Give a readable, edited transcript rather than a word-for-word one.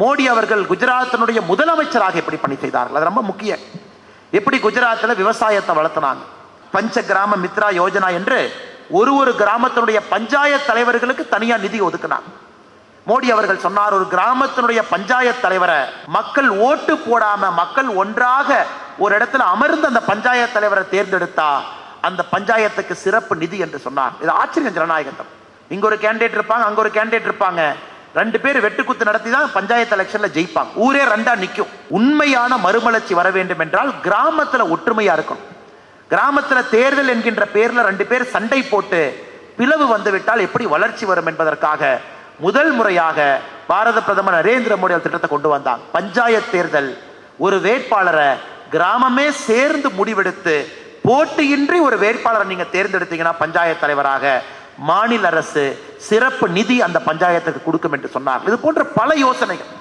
மோடி அவர்கள் குஜராத்தினுடைய முதலமைச்சராக எப்படி பணி செய்தார்கள், அது ரொம்ப முக்கியம். எப்படி குஜராத்தில் விவசாயத்தை வளர்த்தினாங்க, பஞ்ச கிராம மித்ரா யோஜனா என்று ஒரு கிராமத்தினுடைய பஞ்சாயத்து தலைவர்களுக்கு தனியா நிதி ஒதுக்கினாங்க. மோடி அவர்கள் சொன்னார், ஒரு கிராமத்தினுடைய பஞ்சாயத்து தலைவரை மக்கள் ஓட்டு போடாம மக்கள் ஒன்றாக ஒரு இடத்துல அமர்ந்து அந்த பஞ்சாயத்து தலைவரை தேர்ந்தெடுத்தா அந்த பஞ்சாயத்துக்கு சிறப்பு நிதி என்று சொன்னார். இது ஆச்சரியம் ஜனநாயகத்தம். இங்க ஒரு கேண்டிடேட் இருப்பாங்க, அங்க ஒரு கேண்டிடேட் இருப்பாங்க, 2 பேர் வெட்டுக்குத்து நடத்தி தான் பஞ்சாயத்து எலெக்ஷன்ல ஜெயிப்பாங்க. ஊரே 2ஆ நிற்கும். உண்மையான மறுமலர்ச்சி வர வேண்டும் என்றால் கிராமத்துல ஒற்றுமையா இருக்கணும். கிராமத்துல தேர்தல் என்கின்ற பேர்ல 2 பேர் சண்டை போட்டு பிளவு வந்துவிட்டால் எப்படி வளர்ச்சி வரும் என்பதற்காக முதல் முறையாக பாரத பிரதமர் நரேந்திர மோடி திட்டத்தை கொண்டு வந்தாங்க. பஞ்சாயத்து தேர்தல், ஒரு வேட்பாளரை கிராமமே சேர்ந்து முடிவெடுத்து போட்டியின்றி ஒரு வேட்பாளரை நீங்க தேர்ந்தெடுத்தீங்கன்னா பஞ்சாயத்து தலைவராக மாநில அரசு சிறப்பு நிதி அந்த பஞ்சாயத்துக்கு கொடுக்கும் என்று சொன்னார். இது போன்ற பல யோசனைகள்.